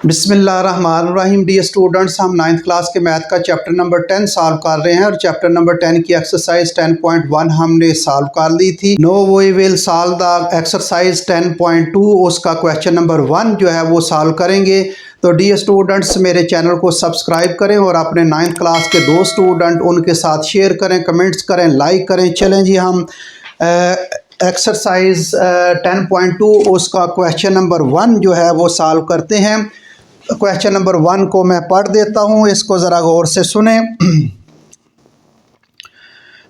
बिस्मिल्लाहिर्रहमानिर्रहीम। D students, हम 9th class के मैथ का चैप्टर नंबर 10 सॉल्व कर रहे हैं और चैप्टर नंबर 10 की एक्सरसाइज 10.1 हमने सॉल्व कर ली थी। Now we will solve the exercise 10.2, उसका क्वेश्चन नंबर 1 जो है वो सॉल्व करेंगे। तो डी स्टूडेंट्स, मेरे चैनल को सब्सक्राइब करें और अपने 9th क्लास के 2 स्टूडेंट उनके साथ शेयर करें, कमेंट्स करें, लाइक करें। चलें जी, हम एक्सरसाइज 10.2 उसका क्वेश्चन नंबर 1 जो है वो सॉल्व करते हैं। क्वेश्चन नंबर 1 को मैं पढ़ देता हूँ, इसको ज़रा गौर से सुने।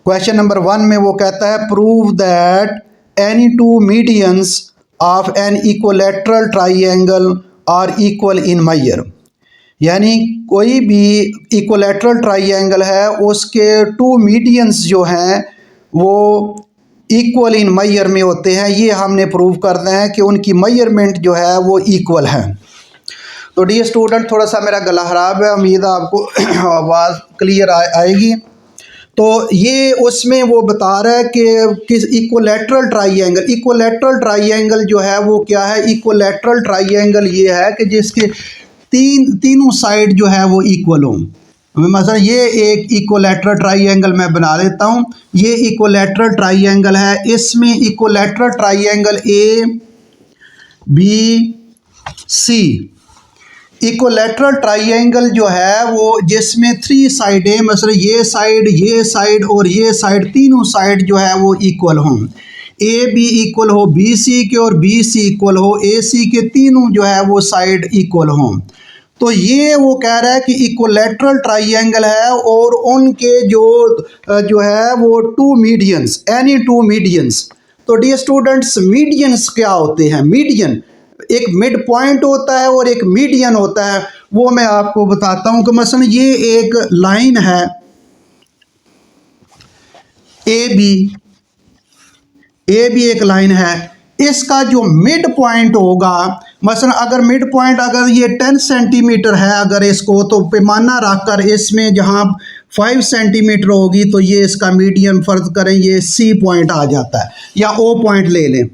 क्वेश्चन नंबर 1 में वो कहता है, prove that any two medians of an equilateral triangle are equal in measure. यानी कोई भी इक्वलेटरल ट्राइंगल है, उसके 2 मीडियंस जो हैं वो इक्वल इन मेजर में होते हैं। ये हमने प्रूव करना है कि उनकी मेजरमेंट जो है वो इक्वल है। तो डी स्टूडेंट, थोड़ा सा मेरा गला ख़राब है, उम्मीद है आपको आवाज़ क्लियर आएगी। तो ये उसमें वो बता रहा है कि किस इक्वलेटरल ट्राइंगल जो है वो क्या है। इक्वलेटरल ट्राइंगल ये है कि जिसके तीनों साइड जो है वो इक्वल हों। मतलब ये एक इक्वलेटरल ट्राइंगल मैं बना लेता हूँ। ये इक्वलेटरल ट्राइंगल है, इसमें equilateral triangle A B C. Equilateral triangle जो है वो जिसमें 3 साइडें, मतलब ये साइड और ये साइड, तीनों साइड जो है वो इक्वल हों। ए बी इक्वल हो बी सी के और बी सी इक्वल हो ए सी के, तीनों जो है वो साइड इक्वल हों। तो ये वो कह रहा है कि इक्वलेटरल ट्राइंगल है और उनके जो है वो 2 मीडियंस, एनी 2 मीडियंस। तो डी स्टूडेंट्स, मीडियंस क्या होते हैं? मीडियन एक मिड पॉइंट होता है और एक मीडियन होता है। वो मैं आपको बताता हूं कि मसलन ये एक लाइन है ए बी एक लाइन है। इसका जो मिड पॉइंट होगा, मसलन अगर मिड पॉइंट अगर ये 10 सेंटीमीटर है, अगर इसको तो पैमाना रखकर इसमें जहां 5 सेंटीमीटर होगी तो ये इसका मीडियन फर्ज करें ये सी पॉइंट आ जाता है, या ओ पॉइंट ले लें,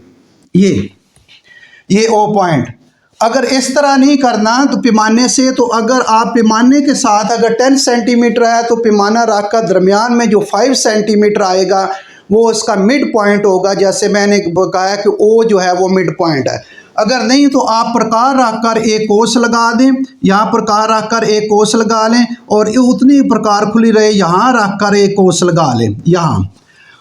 ये ओ पॉइंट। अगर इस तरह नहीं करना तो पैमाने से, तो अगर आप पैमाने के साथ अगर 10 सेंटीमीटर है तो पैमाना रख कर दरमियान में जो 5 सेंटीमीटर आएगा वो इसका मिड पॉइंट होगा। जैसे मैंने कहा कि ओ जो है वो मिड पॉइंट है। अगर नहीं तो आप प्रकार रख कर एक कोस लगा दें, यहाँ प्रकार रख कर एक कोस लगा लें और उतनी प्रकार खुली रहे, यहाँ रख कर एक कोस लगा लें, यहाँ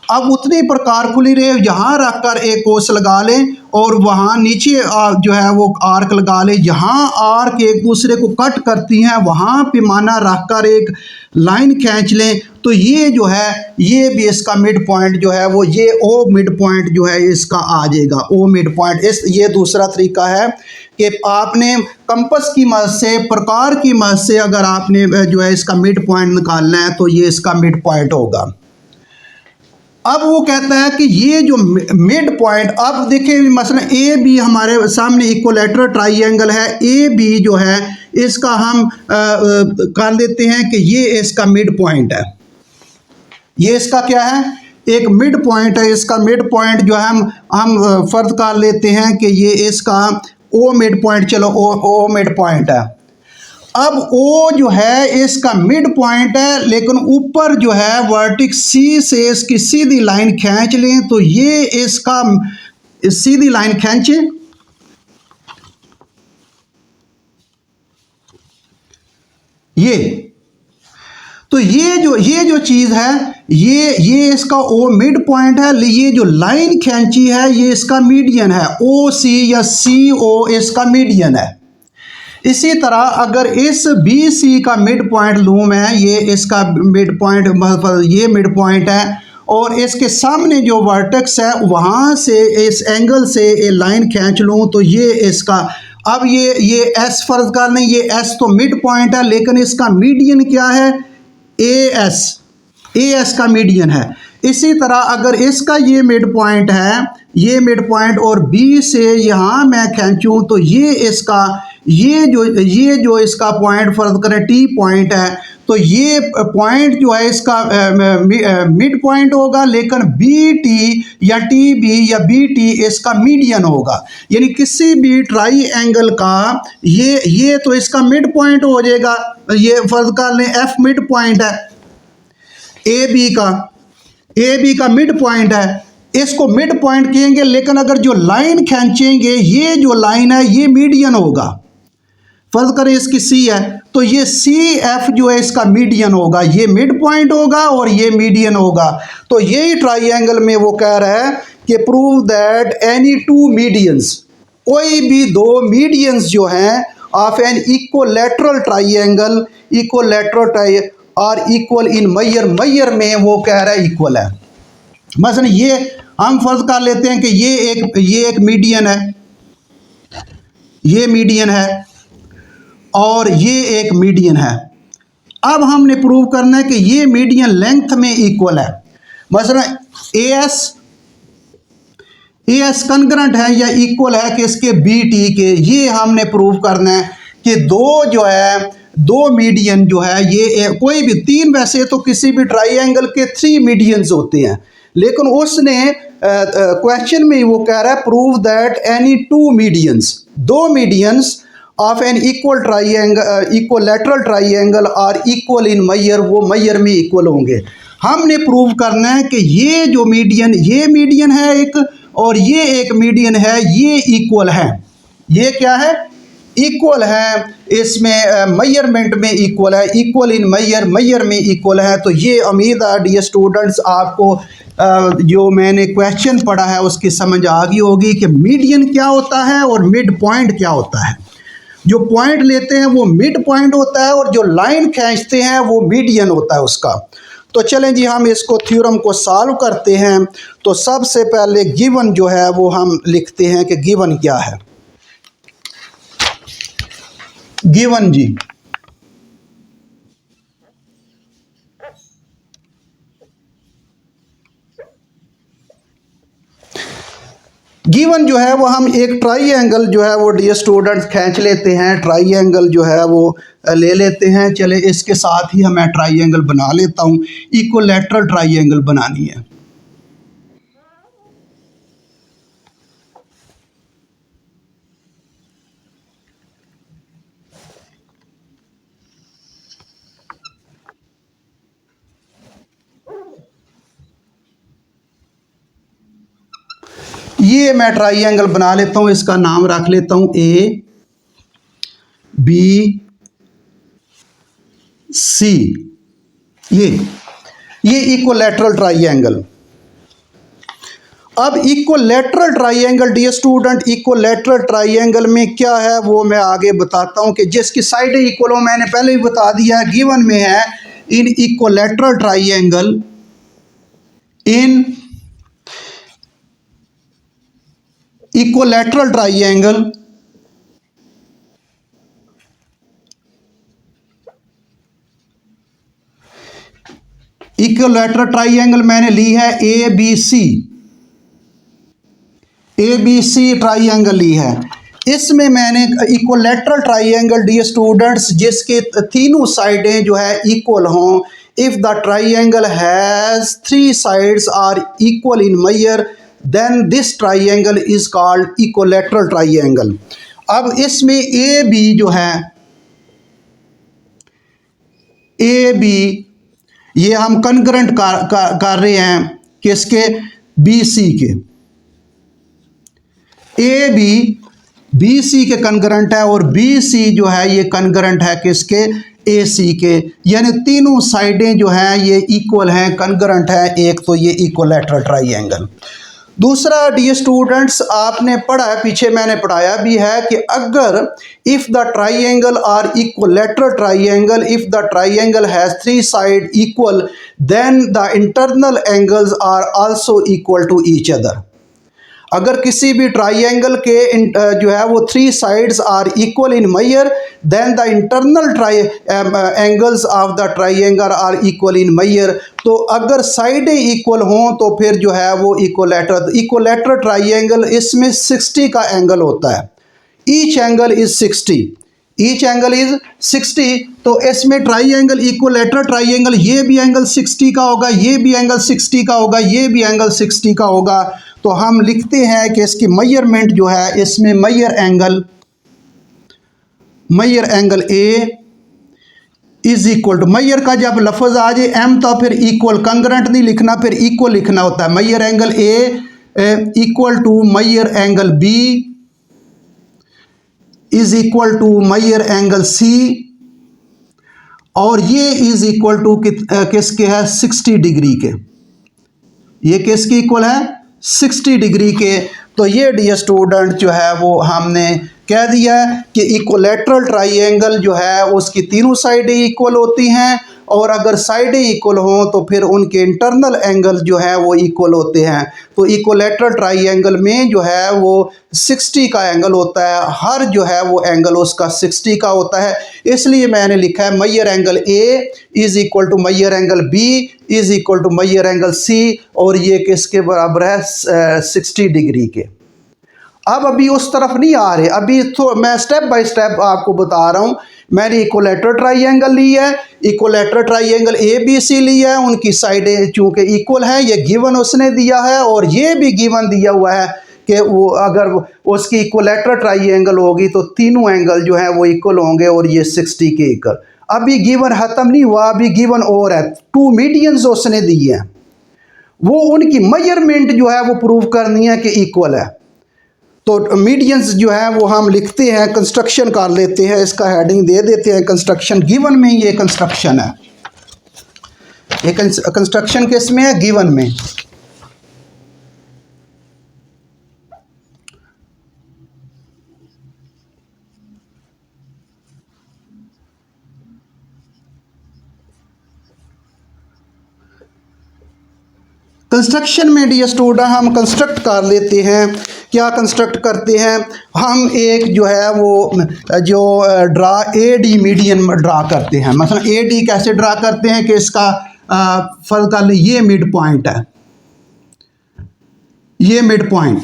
अब उतनी प्रकार खुली रहे, यहाँ रख कर एक कोस लगा लें और वहाँ नीचे जो है वो आर्क लगा लें। यहाँ आर्क एक दूसरे को कट करती हैं, वहाँ पैमाना रख कर एक लाइन खींच लें। तो ये जो है ये भी इसका मिड पॉइंट जो है वो ये ओ मिड पॉइंट जो है इसका आ जाएगा, ओ मिड पॉइंट। ये दूसरा तरीका है कि आपने कंपस की मदद से, प्रकार की मदद से अगर आपने जो है इसका मिड पॉइंट निकालना है तो ये इसका मिड पॉइंट होगा। अब वो कहता है कि ये जो मिड पॉइंट, अब देखिए मसलन ए बी हमारे सामने इक्वलेटरल ट्राइंगल है। ए बी जो है इसका हम कर देते हैं कि ये इसका मिड पॉइंट है। ये इसका क्या है? एक मिड पॉइंट है। इसका मिड पॉइंट जो है हम फर्ज कर लेते हैं कि ये इसका ओ मिड पॉइंट, चलो ओ मिड पॉइंट है। अब ओ जो है इसका मिड पॉइंट है, लेकिन ऊपर जो है वर्टिक्स सी से इसकी सीधी लाइन खींच लें तो ये इसका सीधी लाइन खींचें, ये तो ये जो चीज़ है ये इसका ओ मिड पॉइंट है। ये जो लाइन खींची है ये इसका मीडियन है। ओ सी या सी ओ इसका मीडियन है। इसी तरह अगर इस बी सी का मिड पॉइंट लूँ मैं, ये इसका मिड पॉइंट, ये मिड पॉइंट है और इसके सामने जो वर्टेक्स है वहाँ से इस एंगल से ये लाइन खींच लूँ तो ये इसका, अब ये एस फर्ज कर लें, ये एस तो मिड पॉइंट है लेकिन इसका मीडियन क्या है? ए एस का मीडियन है। इसी तरह अगर इसका ये मिड पॉइंट है, ये मिड पॉइंट और बी से यहाँ मैं खींचूँ तो ये इसका ये जो इसका पॉइंट फर्ज करें टी पॉइंट है तो ये पॉइंट जो है इसका मिड पॉइंट होगा, लेकिन बी टी या टी बी या बी टी इसका मीडियन होगा। यानी किसी भी ट्राई एंगल का ये तो इसका मिड पॉइंट हो जाएगा। ये फर्ज कर लें एफ मिड पॉइंट है ए बी का मिड पॉइंट है, इसको मिड पॉइंट कहेंगे। लेकिन अगर जो लाइन खींचेंगे, ये जो लाइन है ये मीडियन होगा। फर्ज करें इसकी सी है, तो ये सी एफ जो है इसका मीडियन होगा, ये मिड पॉइंट होगा और ये मीडियन होगा। तो यही ट्राइंगल में वो कह रहा है कि prove that any two medians, कोई भी दो मीडियंस जो हैं ऑफ एन इक्वलैटरल ट्राइंगल और इक्वल इन मैयर में वो कह रहा है इक्वल है। मसलन ये हम फर्ज कर लेते हैं कि ये एक मीडियन है, ये मीडियन है और ये एक मीडियन है। अब हमने प्रूव करना है कि ये मीडियन लेंथ में इक्वल है। मसलन ए एस कंकरेंट है या इक्वल है किसके, बी टी के। ये हमने प्रूव करना है कि दो मीडियन जो है ये कोई भी तीन, वैसे तो किसी भी ट्राइंगल के 3 मीडियंस होते हैं, लेकिन उसने क्वेश्चन में वो कह रहा है prove that any two medians, दो मीडियंस ऑफ एन इक्वलैटरल ट्राइंगल और इक्वल इन मैयर, वो मैयर में इक्वल होंगे। हमने प्रूव करना है कि ये जो मीडियन, ये मीडियन है एक और ये एक मीडियन है, ये इक्वल है। ये क्या है, इक्वल है, इसमें मेजरमेंट में इक्वल है, इक्वल इन मैयर में इक्वल है। तो ये उम्मीद है डियर स्टूडेंट्स आपको जो मैंने क्वेश्चन पढ़ा है उसकी समझ आ गई होगी कि मीडियन क्या होता है और मिड पॉइंट क्या होता है। जो पॉइंट लेते हैं वो मिड पॉइंट होता है और जो लाइन खींचते हैं वो मीडियन होता है उसका। तो चलें जी हम इसको थ्योरम को सॉल्व करते हैं। तो सबसे पहले गिवन जो है वो हम लिखते हैं कि गिवन क्या है। गिवन जी, गिवन जो है वो हम एक ट्राइंगल जो है वो डियर स्टूडेंट्स खींच लेते हैं, ट्राइंगल जो है वो ले लेते हैं। चले इसके साथ ही मैं ट्राइंगल बना लेता हूँ, इक्वलैटरल ट्राइंगल बनानी है। ये मैं ट्राइंगल बना लेता हूँ, इसका नाम रख लेता हूँ ए बी सी। ये इक्वलैटरल ट्राइंगल। अब इक्वलैटरल ट्राइंगल डियर स्टूडेंट, इक्वलैटरल ट्राइंगल में क्या है वो मैं आगे बताता हूँ कि जिसकी साइडें इक्वल हो, मैंने पहले भी बता दिया है। गिवन में है इन इक्वलैटरल ट्राइंगल, इन इक्वलैटरल ट्राइंगल इक्वलैटरल ट्राइंगल मैंने ली है ए बी सी ट्राइंगल ली है। इसमें मैंने इक्वलैटरल ट्राइंगल डियर स्टूडेंट्स जिसके तीनों साइडें जो है इक्वल हों, if the triangle has 3 sides are equal in manner then this triangle is called equilateral triangle. अब इसमें ए बी जो है, ए बी ये हम कंकरेंट कर रहे हैं किसके, बी सी के। ए बी सी के कंकरेंट है और बी सी जो है ये कंकरेंट है किसके, ए सी के। यानी तीनों साइडें जो हैं ये इक्वल हैं, कंकरेंट है। एक तो ये इक्वलैटरल ट्राइंगल। दूसरा डियर स्टूडेंट्स आपने पढ़ा है, पीछे मैंने पढ़ाया भी है कि अगर if the triangle are equilateral triangle, if the triangle has 3 side equal then the internal angles are also equal to each other. अगर किसी भी ट्राइंगल के जो है वो 3 sides are equal in manner then the internal angles of the triangle are equal in manner. तो अगर साइडें इक्वल हों तो फिर जो है वो इक्वलैटरल ट्राइंगल, इसमें 60 का एंगल होता है, each angle is 60। Each angle is 60। तो इसमें ट्राइंगल इक्विलैटरल ट्राइंगल, ये भी एंगल 60 का होगा, ये भी एंगल 60 का होगा, ये भी एंगल 60 का होगा। तो हम लिखते हैं कि इसकी मेजरमेंट जो है, इसमें measure angle A is equal to, measure का जब लफ्ज आ जाए एम तो फिर इक्वल, कंकरेंट नहीं लिखना, फिर इक्वल लिखना होता है। Measure angle A equal to measure angle B is equal to measure angle C, और ये इज इक्वल टू किसके है, 60 डिग्री के। ये किसके इक्वल है, 60 डिग्री के। तो ये डियर स्टूडेंट जो है वो हमने कह दिया कि इक्वलैटरल ट्राइंगल जो है उसकी तीनों साइडें इक्वल होती हैं, और अगर साइडें इक्वल हों तो फिर उनके इंटरनल एंगल जो है वो इक्वल होते हैं। तो इक्वलैटरल ट्राइंगल में जो है वो 60 का एंगल होता है, हर जो है वो एंगल उसका 60 का होता है। इसलिए मैंने लिखा है measure angle A is equal to measure angle B is equal to measure angle C, और ये किसके बराबर है, 60 डिग्री के। अब अभी उस तरफ नहीं आ रहे, अभी तो मैं स्टेप बाय स्टेप आपको बता रहा हूँ। मैंने इक्वलैटरल ट्राइंगल ली है, इक्वलैटरल ट्राइंगल ए बी सी लिया है, उनकी साइडें चूंकि इक्वल है, ये गिवन उसने दिया है, और ये भी गिवन दिया हुआ है कि वो अगर उसकी इक्वलैटरल ट्राइंगल होगी तो तीनों एंगल जो है वो इक्वल होंगे, और ये 60 के इक्वल। अभी गिवन ख़त्म नहीं हुआ, अभी गिवन और है, 2 मीडियंस उसने दिए हैं, वो उनकी मेजरमेंट जो है वो प्रूव करनी है कि इक्वल है। तो मीडियंस जो है वो हम लिखते हैं, कंस्ट्रक्शन कर लेते हैं, इसका हेडिंग दे देते हैं कंस्ट्रक्शन। गिवन में ये कंस्ट्रक्शन है, ये कंस्ट्रक्शन किस में है, गिवन में। कंस्ट्रक्शन में डियर स्टूडेंट हम कंस्ट्रक्ट कर लेते हैं। क्या कंस्ट्रक्ट करते हैं हम, एक जो है वो जो draw A D median draw करते हैं। मतलब ए डी कैसे ड्रा करते हैं कि इसका फर्ज कर लें ये मिड पॉइंट है, ये मिड पॉइंट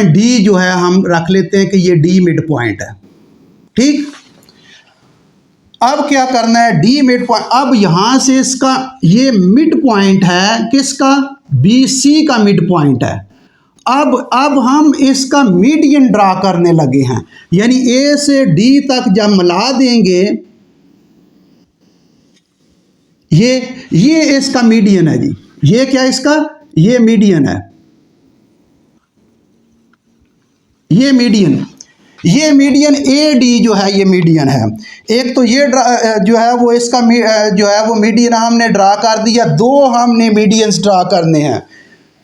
डी जो है हम रख लेते हैं कि ये डी मिड पॉइंट है, ठीक। अब क्या करना है, डी मिड पॉइंट, अब यहां से इसका ये मिड पॉइंट है किसका, बी सी का मिड पॉइंट है। अब हम इसका मीडियन ड्रा करने लगे हैं, यानी ए से डी तक जब मिला देंगे, ये इसका मीडियन है जी, ये क्या इसका, ये मीडियन है, ये मीडियन ए डी जो है ये मीडियन है। एक तो ये जो है वो इसका जो है वो मीडियन हमने ड्रा कर दिया, दो हमने मीडियंस ड्रा करने हैं।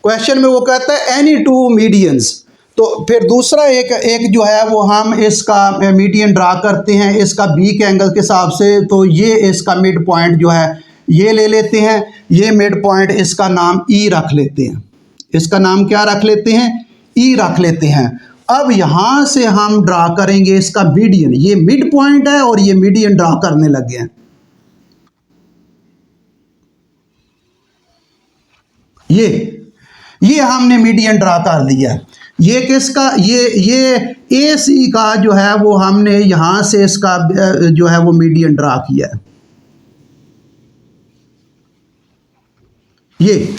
क्वेश्चन में वो कहता है एनी 2 मीडियंस, तो फिर दूसरा एक जो है वो हम इसका मीडियन ड्रा करते हैं इसका बी के एंगल के हिसाब से। तो ये इसका मिड पॉइंट जो है ये ले लेते हैं, ये मिड पॉइंट इसका नाम ई रख लेते हैं, इसका नाम क्या रख लेते हैं, ई रख लेते हैं। अब यहां से हम ड्रा करेंगे इसका मीडियन, ये मिड पॉइंट है और ये मीडियन ड्रा करने लगे हैं। ये हमने मीडियन ड्रा कर दिया है। ये किसका, ये ए सी का जो है वो हमने यहां से इसका जो है वो मीडियन ड्रा किया है। ये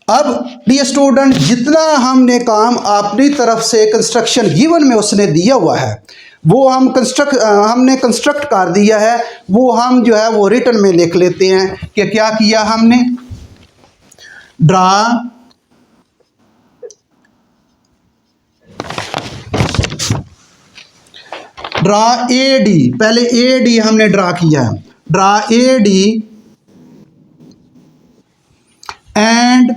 अब डियर स्टूडेंट जितना हमने काम अपनी तरफ से कंस्ट्रक्शन गिवन में उसने दिया हुआ है वो हमने कंस्ट्रक्ट कर दिया है, वो हम जो है वो रिटन में लिख लेते हैं कि क्या किया हमने, ड्रा ए डी, पहले ए डी हमने ड्रा किया है, ड्रा ए डी एंड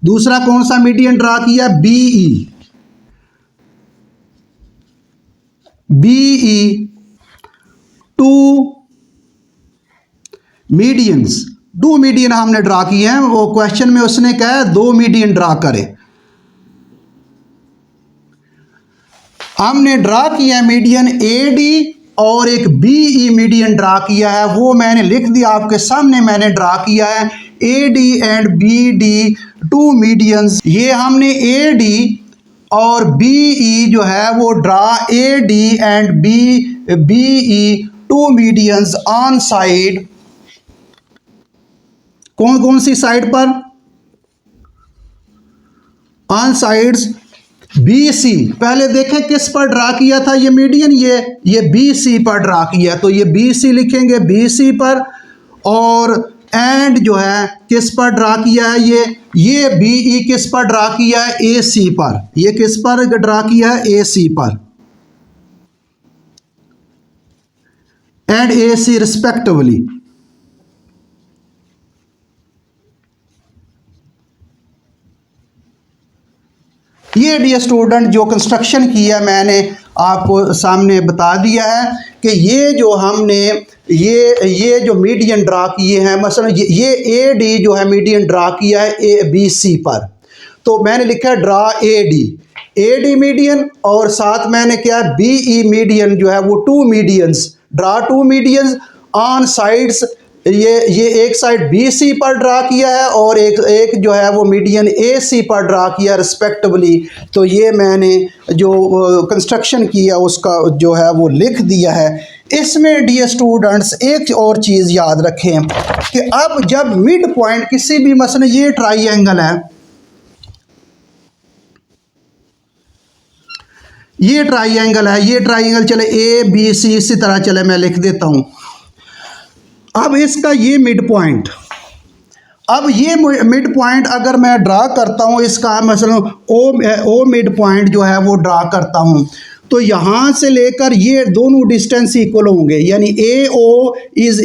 दूसरा कौन सा मीडियन ड्रा किया, बीई, टू मीडियंस, 2 मीडियन हमने ड्रा किए हैं। वो क्वेश्चन में उसने कहा है 2 मीडियन ड्रा करे, हमने ड्रा किया मीडियन ए डी और एक बीई मीडियन ड्रा किया है, वो मैंने लिख दिया आपके सामने, मैंने ड्रा किया है A D and B D 2 medians. ये हमने ए डी और BE जो है वो draw AD and BE two medians on side, कौन कौन सी साइड पर, ऑन साइड्स BC। पहले देखें किस पर ड्रा किया था ये मीडियन, ये BC पर ड्रा किया, तो ये BC लिखेंगे, BC पर। और एंड जो है किस पर ड्रा किया है, ये BE किस पर ड्रा किया है, AC पर। ये किस पर ड्रा किया है, AC पर, एंड AC रिस्पेक्टिवली। ये डियर स्टूडेंट जो कंस्ट्रक्शन किया मैंने आपको सामने बता दिया है कि ये जो हमने ये जो मीडियन ड्रा किए हैं, मसलन ये AD जो है मीडियन ड्रा किया है BC पर, तो मैंने लिखा है ड्रा AD मीडियन, और साथ मैंने क्या BE मीडियन जो है वो two medians, draw two medians on sides. ये एक साइड BC पर ड्रा किया है और एक जो है वो मीडियन AC पर ड्रा किया रिस्पेक्टिवली। तो ये मैंने जो कंस्ट्रक्शन किया उसका जो है वो लिख दिया है। इसमें डियर स्टूडेंट्स एक और चीज़ याद रखें कि अब जब मिड पॉइंट किसी भी, मसलन ये ट्राइएंगल है, ये ट्राइएंगल चले ABC, इसी तरह चले मैं लिख देता हूँ। अब इसका ये मिड पॉइंट, अब ये मिड पॉइंट अगर मैं ड्रा करता हूँ इसका, मसलन ओ मिड पॉइंट जो है वो ड्रा करता हूँ, तो यहाँ से लेकर ये दोनों डिस्टेंस इक्वल होंगे, यानी AO इज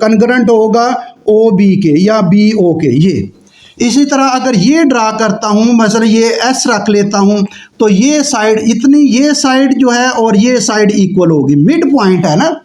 कन्ग्रेंट होगा OB के या BO के। ये इसी तरह अगर ये ड्रा करता हूँ, मसलन ये S रख लेता हूँ, तो ये साइड इतनी, ये साइड जो है और ये साइड इक्वल होगी। मिड पॉइंट है ना,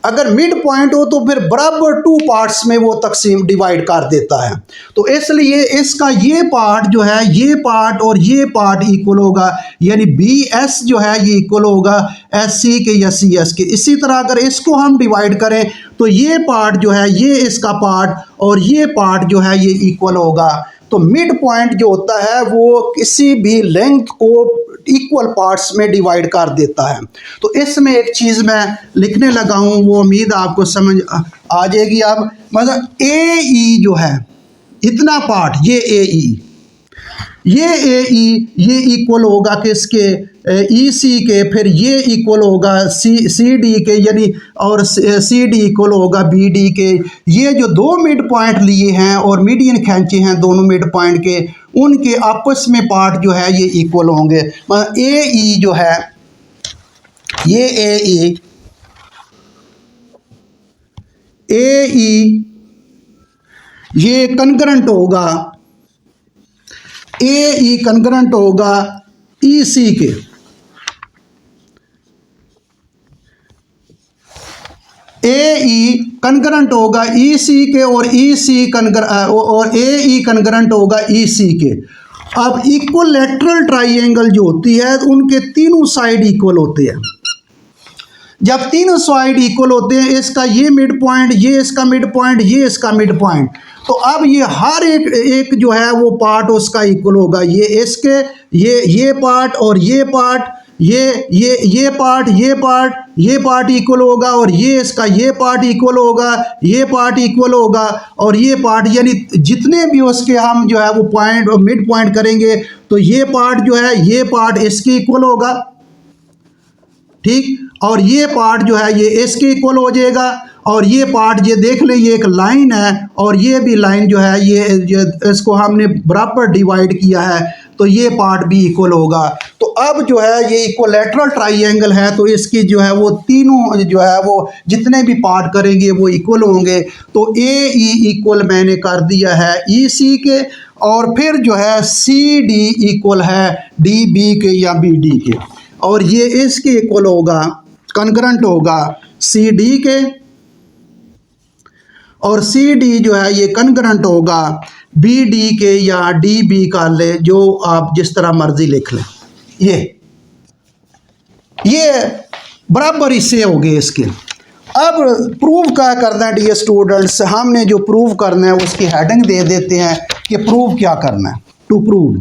अगर मिड पॉइंट हो तो फिर बराबर टू पार्ट्स में वो तकसीम डिवाइड कर देता है। तो इसलिए इसका ये पार्ट जो है, ये पार्ट और ये पार्ट इक्वल होगा, यानी BS जो है ये इक्वल होगा SC के या CS के। इसी तरह अगर इसको हम डिवाइड करें तो ये पार्ट जो है, ये इसका पार्ट और ये पार्ट जो है ये इक्वल होगा। तो मिड पॉइंट जो होता है वो किसी भी लेंथ को इक्वल पार्ट्स में डिवाइड कर देता है। तो इसमें एक चीज़ मैं लिखने लगा हूँ, वो उम्मीद आपको समझ आ जाएगी। अब मतलब AE जो है इतना पार्ट, ये AE ये इक्वल होगा किसके, EC के, फिर ये इक्वल होगा CD के, यानी और CD इक्वल होगा BD के। ये जो दो मिड पॉइंट लिए हैं और मीडियन खींचे हैं दोनों मिड पॉइंट के, उनके आपस में पार्ट जो है ये इक्वल होंगे। मतलब AE जो है, ये AE ये कन्ग्रेंट होगा, AE कन्ग्रेंट होगा EC के। AE कन्ग्रेंट होगा EC के और AE कन्ग्रेंट होगा EC के। अब इक्वलैटरल ट्राइएंगल जो होती है उनके तीनों साइड इक्वल होते हैं। जब तीनों साइड इक्वल होते हैं, इसका ये मिड पॉइंट, ये इसका मिड पॉइंट, ये इसका मिड पॉइंट, तो अब ये हर एक जो है वो पार्ट उसका इक्वल होगा। ये इसके ये पार्ट और ये पार्ट, ये पार्ट इक्वल होगा, और ये इसका ये पार्ट इक्वल होगा, ये पार्ट इक्वल होगा, और ये पार्ट, यानी जितने भी उसके हम जो है वो पॉइंट और मिड पॉइंट करेंगे तो ये पार्ट जो है, ये पार्ट इसके इक्वल होगा, ठीक, और ये पार्ट जो है ये इसके इक्वल हो जाएगा। और ये पार्ट, ये देख लें, ये एक लाइन है और ये भी लाइन जो है ये इसको हमने बराबर डिवाइड किया है, तो ये पार्ट भी इक्वल होगा। तो अब जो है ये इक्वलैटरल ट्राइएंगल है, तो इसकी जो है वो तीनों जो है वो जितने भी पार्ट करेंगे वो इक्वल होंगे। तो AE इक्वल मैंने कर दिया है EC के, और फिर जो है CD इक्वल है DB के या BD के, और ये इसके इक्वल होगा, कन्ग्रेंट होगा CD के, और CD जो है ये कन्ग्रेंट होगा BD के या DB का, ले जो आप जिस तरह मर्जी लिख लें। ये बराबर हिस्से हो गए इसके। अब प्रूव क्या करना है डियर स्टूडेंट्स, हमने जो प्रूव करना है उसकी हेडिंग दे देते हैं कि प्रूव क्या करना है। To prove,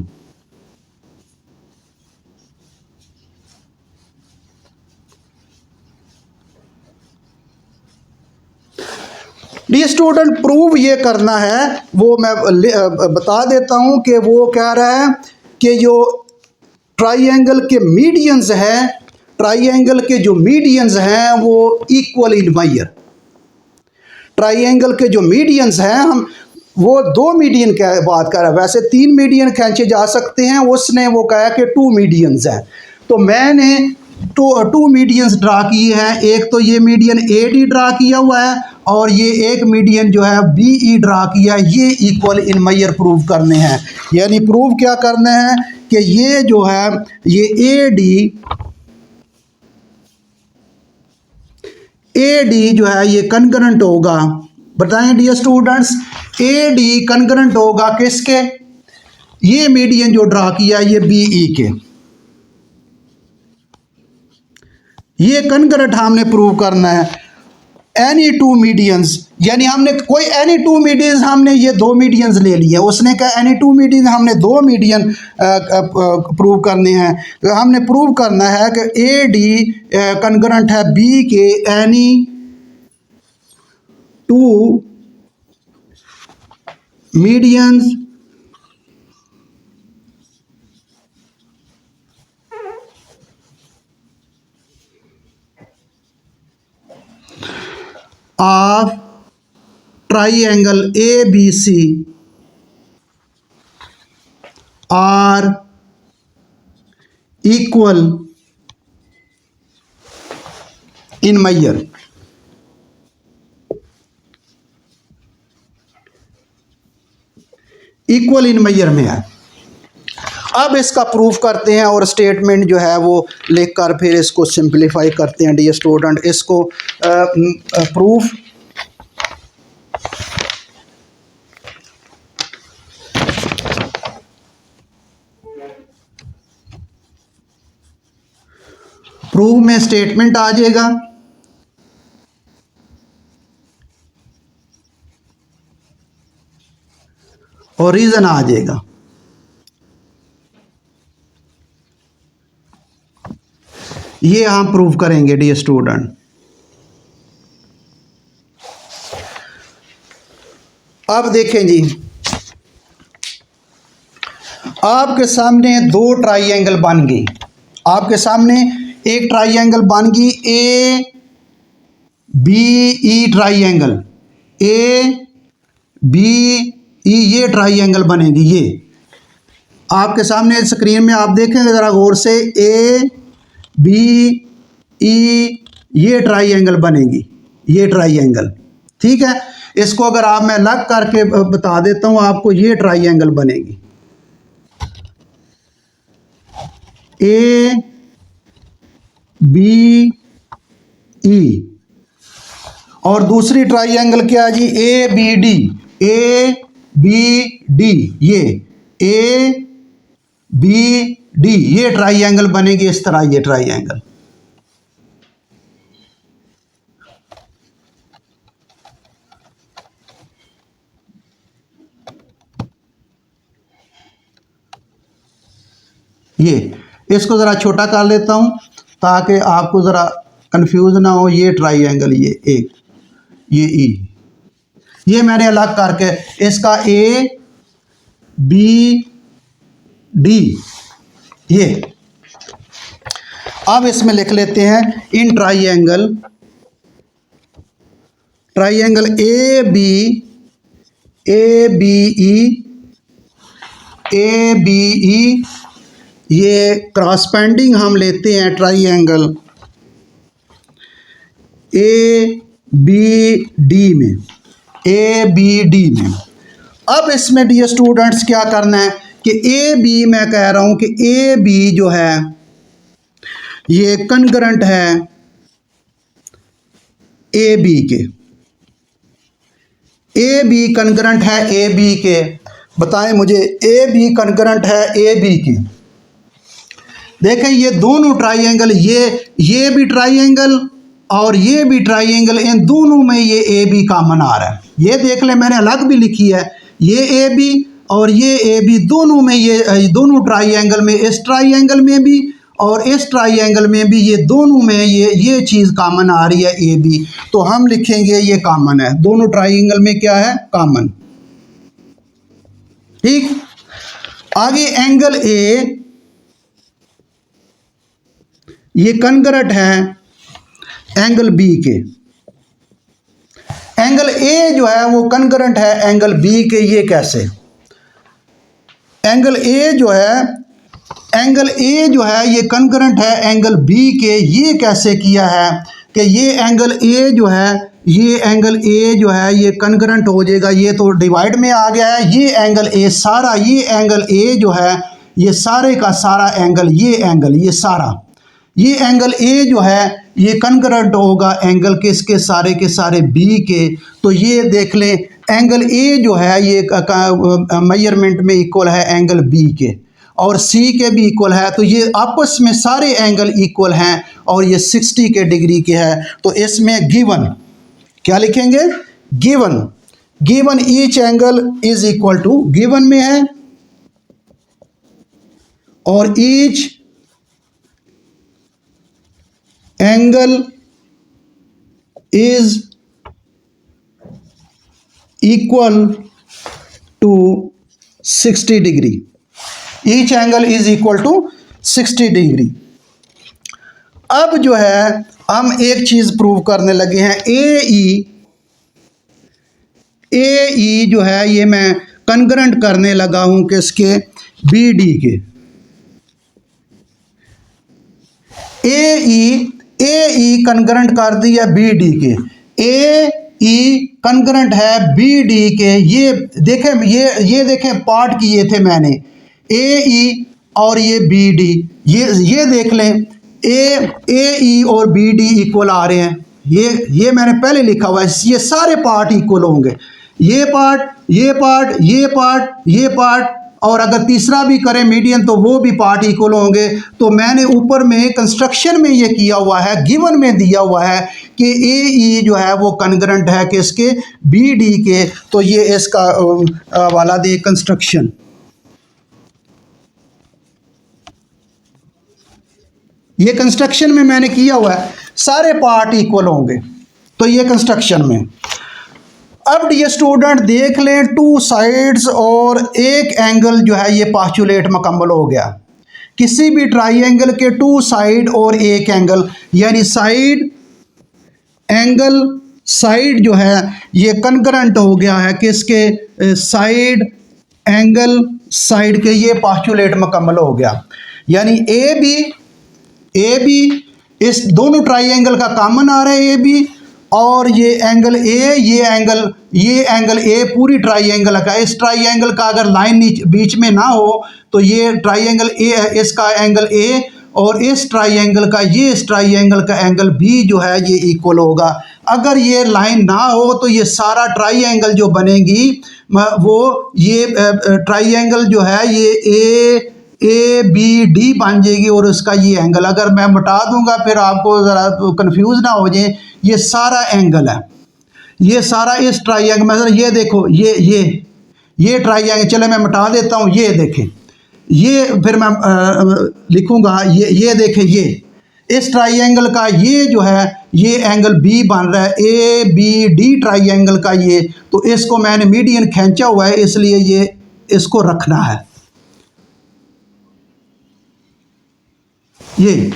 the student prove ये करना है, वो मैं बता देता हूँ कि वो कह रहा है कि जो ट्राइंगल के मीडियंस हैं, ट्राइंगल के जो मीडियंस हैं वो इक्वल इन मायर। ट्राइंगल के जो मीडियंस हैं, हम वो दो मीडियन की बात कर रहा है, वैसे 3 मीडियन खींचे जा सकते हैं, उसने वो कहा कि 2 मीडियंस हैं। तो मैंने टू मीडियंस ड्रा किए हैं, एक तो ये मीडियन ए डी ड्रा किया हुआ है और ये एक मीडियन जो है बी ई ड्रा किया है। ये इक्वल इन मायर प्रूव करने हैं, यानी प्रूव क्या करना है कि ये जो है ये ए डी जो है ये कनकरेंट होगा। बताएं dear students, A D concurrent होगा किसके? ये मीडियन जो ड्रा किया ये बी ई के, ये कनकरेंट हमने प्रूव करना है। एनी 2 मीडियंस, यानी हमने कोई एनी 2 मीडियंस, हमने ये 2 मीडियंस ले लिए, उसने कहा एनी 2 मीडियन, हमने 2 मीडियन प्रूव करने हैं। तो हमने प्रूव करना है कि ए डी कनकरेंट है बी के any 2 medians of triangle ABC are equal in measure। Equal in measure में है। अब इसका प्रूफ करते हैं और स्टेटमेंट जो है वो लिखकर फिर इसको सिंपलीफाई करते हैं डियर स्टूडेंट। इसको प्रूफ प्रूफ में स्टेटमेंट आ जाएगा, और रीजन आ जाएगा। ये हम प्रूव करेंगे डियर स्टूडेंट। अब देखें जी, आपके सामने 2 ट्राइंगल बन गई। आपके सामने एक ट्राइंगल बन गई A B E triangle, A B E, ये ट्राइंगल बनेगी। ये आपके सामने स्क्रीन में आप देखेंगे ज़रा गौर से, ए बी ई, ये ट्राइंगल बनेगी, ये ट्राइंगल, ठीक है। इसको अगर आप मैं अलग करके बता देता हूँ आपको, ये ट्राइंगल बनेगी ए बी ई, और दूसरी ट्राइंगल क्या जी, A B D, A B D, ये ए बी डी, ये ट्राइंगल बनेगी इस तरह, ये ट्राइंगल। ये इसको ज़रा छोटा कर लेता हूं ताकि आपको ज़रा कंफ्यूज ना हो। ये ट्राइंगल, ये एक, ये ई, ये मैंने अलग करके इसका ए बी डी, ये अब इसमें लिख लेते हैं in triangle, triangle A B E, A B E, ये क्रॉसपेंडिंग हम लेते हैं ट्राइंगल ए बी डी में, ए बी डी में। अब इसमें डियर स्टूडेंट्स क्या करना है कि ए बी, मैं कह रहा हूं कि ए बी जो है ये कनकरेंट है ए बी के, ए बी कनकरेंट है ए बी के। बताएं मुझे, ए बी कनकरेंट है ए बी के। देखें ये दोनों ट्राइंगल, ये भी ट्राइंगल और ये भी ट्राइंगल, इन दोनों में ये ए बी कॉमन आ रहा है। ये देख लें, मैंने अलग भी लिखी है, ये ए बी और ये ए बी, दोनों में ये दोनों ट्राइंगल में, इस ट्राइंगल में भी और इस ट्राइंगल में भी ये दोनों में ये चीज़ कॉमन आ रही है ए बी, तो हम लिखेंगे ये कॉमन है, दोनों ट्राइंगल में क्या है, कॉमन। ठीक, आगे एंगल ए ये कनगरंट है एंगल बी के। एंगल ए जो है वो कनगरंट है एंगल बी के। ये कैसे? एंगल ए जो है ये कनगरंट है एंगल बी के। ये कैसे किया है कि ये एंगल ए जो है ये कनगरंट हो जाएगा, ये तो डिवाइड में आ गया है। ये एंगल ए सारा, ये एंगल ए जो है ये सारे का सारा एंगल, ये एंगल ए जो है ये कनगरंट होगा एंगल किसके, सारे के सारे बी के। तो ये देख लें एंगल ए जो है ये मेजरमेंट में इक्वल है एंगल बी के, और सी के भी इक्वल है। तो ये आपस में सारे एंगल इक्वल हैं और ये 60 के डिग्री के है। तो इसमें गिवन क्या लिखेंगे, given each angle is equal to, given में है और each angle is equal to 60 degree, each angle is equal to 60 degree. अब जो है हम एक चीज प्रूव करने लगे हैं, ए ई जो है ये मैं कनगरंट करने लगा हूं किसके, बी डी के। ए ई कनगरंट कर दिया बी डी के, ए ई कनगरंट है बी डी के। ये देखें पार्ट किए थे मैंने, ए ई और ये बी डी, ये देख लें ए ई और बी डी इक्वल आ रहे हैं। ये मैंने पहले लिखा हुआ है, ये सारे पार्ट इक्वल होंगे, ये पार्ट और अगर तीसरा भी करें मीडियन तो वो भी पार्ट इक्वल होंगे। तो मैंने ऊपर में कंस्ट्रक्शन में ये किया हुआ है, गिवन में दिया हुआ है कि ए ई जो है वो कनगरंट है किसके, बी डी के। तो ये इसका वाला दे कंस्ट्रक्शन, ये कंस्ट्रक्शन में मैंने किया हुआ है, सारे पार्ट इक्वल होंगे। तो ये कंस्ट्रक्शन में। अब ये स्टूडेंट देख लें, टू साइड्स और एक एंगल जो है ये पास्चुलेट मुकम्मल हो गया। किसी भी ट्राइंगल के टू साइड और एक एंगल, यानी साइड एंगल साइड जो है ये कनकरेंट हो गया है किसके, साइड एंगल साइड के, ये पास्चुलेट मुकम्मल हो गया। यानी ए बी इस दोनों ट्राइंगल का कॉमन आ रहा है ए बी, और ये एंगल ए, ये एंगल ए पूरी ट्राइंगल का, इस ट्राइंगल का अगर लाइन बीच में ना हो तो ये ट्राइंगल ए, इसका एंगल ए और इस ट्राइंगल का, ये इस ट्राइंगल का एंगल बी जो है ये इक्वल होगा। अगर ये लाइन ना हो तो ये सारा ट्राइंगल जो बनेगी वो ये ट्राइंगल जो है ये ए बी डी बन जाएगी, और उसका ये एंगल अगर मैं मिटा दूंगा फिर आपको ज़रा कंफ्यूज ना हो जाए, ये सारा एंगल है, ये सारा इस ट्राइंगल में। ये देखो ये ट्राइंगल, चले मैं मिटा देता हूँ, ये देखें, ये फिर मैं लिखूंगा, ये देखें, ये इस ट्राइंगल का ये जो है ये एंगल बी बन रहा है, ए बी डी ट्राइंगल का ये। तो इसको मैंने मीडियन खींचा हुआ है इसलिए ये इसको रखना है। ये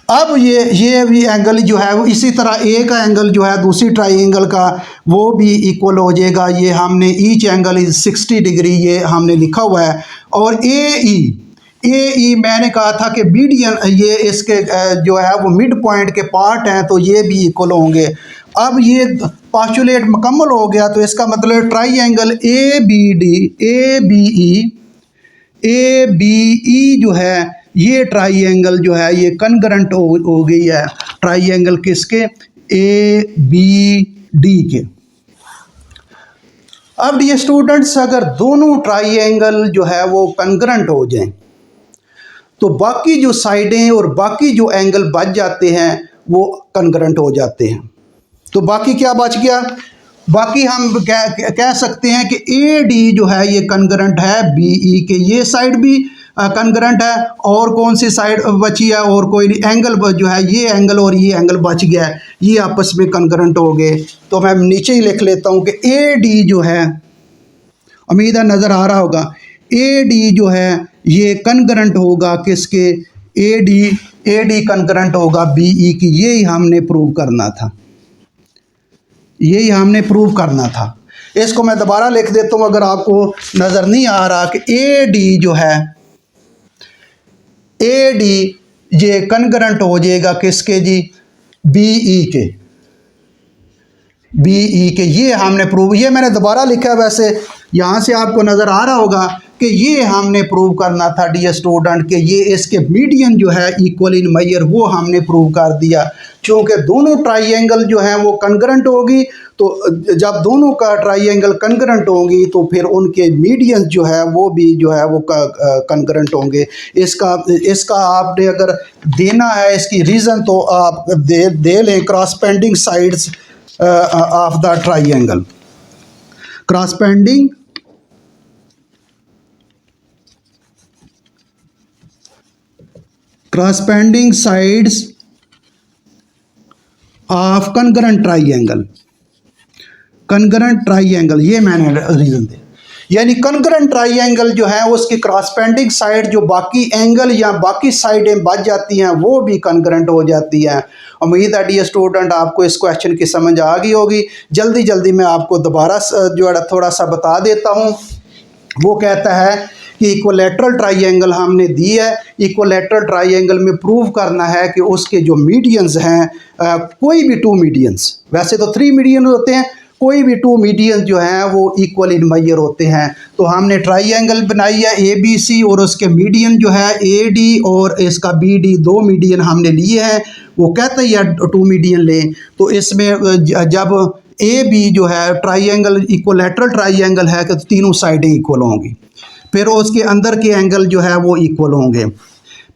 अब ये भी एंगल जो है वो इसी तरह ए का एंगल जो है दूसरी ट्राइंगल का वो भी इक्वल हो जाएगा। ये हमने ईच एंगल इज 60 डिग्री ये हमने लिखा हुआ है। और ए ई मैंने कहा था कि मीडियन, ये इसके जो है वो मिड पॉइंट के पार्ट हैं, तो ये भी इक्वल होंगे। अब ये पास्चुलेट मुकम्मल हो गया, तो इसका मतलब ट्राइंगल ए बी ई जो है ये ट्राइंगल जो है ये कनगरेंट हो गई है ट्राइंगल किसके, ए बी डी के। अब ये स्टूडेंट्स अगर दोनों ट्राइंगल जो है वो कनगरेंट हो जाएं तो बाकी जो साइडें और बाकी जो एंगल बच जाते हैं वो कनगरेंट हो जाते हैं। तो बाकी क्या बच गया, बाकी हम कह सकते हैं कि ए डी जो है ये कनगरेंट है बी ई के, ये साइड भी कनग्रेंट है, और कौन सी साइड बची है, और कोई नहीं, एंगल जो है ये एंगल और ये एंगल बच गया है, ये आपस में कनग्रेंट हो गए। तो मैं नीचे ही लिख लेता हूँ कि ए डी जो है, उम्मीद है नज़र आ रहा होगा, ए डी जो है ये कनग्रेंट होगा किसके, ए डी कनग्रेंट होगा बी ई की। यही हमने प्रूव करना था, यही हमने प्रूव करना था। इसको मैं दोबारा लिख देता हूँ अगर आपको नज़र नहीं आ रहा, कि ए डी जो है, ए डी ये कनग्रेंट हो जाएगा किसके जी, बी ई के, बी ई के। ये हमने प्रूव, ये मैंने दोबारा लिखा है, वैसे यहाँ से आपको नज़र आ रहा होगा कि ये हमने प्रूव करना था डियर स्टूडेंट, कि ये इसके मीडियन जो है इक्वल इन मेजर, वो हमने प्रूव कर दिया। क्योंकि दोनों ट्राइएंगल जो हैं वो कनग्रेंट होगी, तो जब दोनों का ट्राइएंगल कनग्रेंट होंगी तो फिर उनके मीडियन जो है वो भी जो है वो कनग्रेंट होंगे। इसका आपने अगर देना है इसकी रीज़न, तो आप दे लें corresponding sides of the triangle, corresponding sides of congruent triangle, congruent triangle, ये मैंने रीज़न दिया। यानी कनग्रेंट ट्राइएंगल जो है उसकी क्रॉसपेंडिंग साइड जो बाकी एंगल या बाकी साइडें बच जाती हैं वो भी कनग्रेंट हो जाती हैं। उम्मीद है डियर स्टूडेंट आपको इस क्वेश्चन की समझ आ गई होगी। जल्दी जल्दी मैं आपको दोबारा जो है थोड़ा सा बता देता हूँ। वो कहता है कि इक्विलैटरल ट्राइएंगल हमने दी है, इक्विलैटरल ट्राइएंगल में प्रूव करना है कि उसके जो मीडियंस हैं, कोई भी टू मीडियंस, वैसे तो 3 मीडियन होते हैं, कोई भी 2 मीडियन जो हैं वो इक्वल इन मेजर होते हैं। तो हमने ट्राइएंगल बनाई है ए बी सी, और उसके मीडियन जो है ए डी और इसका बी डी, 2 मीडियन हमने लिए हैं। वो कहते हैं 2 मीडियन लें, तो इसमें जब ए बी जो है ट्राइएंगल इक्विलैटरल ट्राइएंगल है कि तो तीनों साइडें इक्वल होंगी, फिर उसके अंदर के एंगल जो है वो इक्वल होंगे।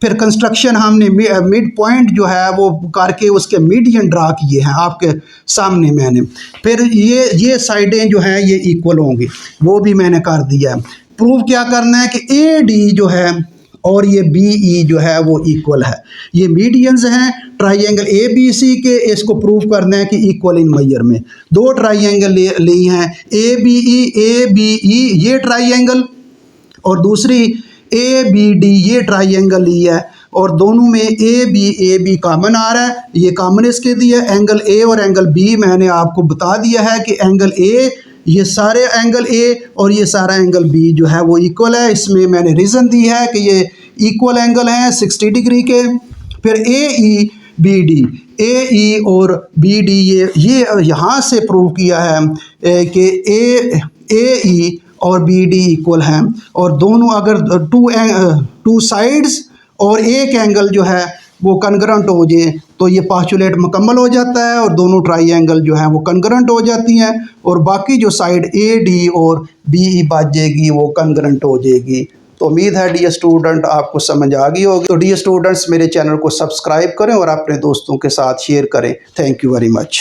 फिर कंस्ट्रक्शन हमने मिड पॉइंट जो है वो करके उसके मीडियन ड्रा किए हैं आपके सामने मैंने। फिर ये साइडें जो हैं ये इक्वल होंगी, वो भी मैंने कर दिया है। प्रूव क्या करना है कि ए डी जो है और ये बी ई जो है वो इक्वल है, ये मीडियंस हैं ट्राइएंगल ए बी सी के। इसको प्रूव करना है कि इक्वल इन मेजर में 2 ट्राइएंगल ली हैं, ए बी ई ये ट्राइएंगल, और दूसरी ए बी डी ये ट्राइएंगल ली है, और दोनों में ए बी कॉमन आ रहा है, ये कॉमन इसके दिया। एंगल ए और एंगल बी मैंने आपको बता दिया है कि एंगल ए, ये सारे एंगल ए और ये सारा एंगल बी जो है वो इक्वल है। इसमें मैंने रीज़न दी है कि ये इक्वल एंगल हैं 60 डिग्री के। फिर ए ई बी डी, ए ई और बी डी ये यहाँ से प्रूव किया है कि ए ई और बी डी इक्वल हैं, और दोनों अगर टू साइड्स और एक एंगल जो है वो कनग्रेंट हो जाए तो ये पास्चुलेट मुकम्मल हो जाता है, और दोनों ट्राइएंगल जो हैं वो कनग्रेंट हो जाती हैं, और बाकी जो साइड ए डी और बी ई बच जाएगी वो कनग्रेंट हो जाएगी। तो उम्मीद है डियर स्टूडेंट आपको समझ आ गई होगी। तो डियर स्टूडेंट्स मेरे चैनल को सब्सक्राइब करें और अपने दोस्तों के साथ शेयर करें। Thank you very much.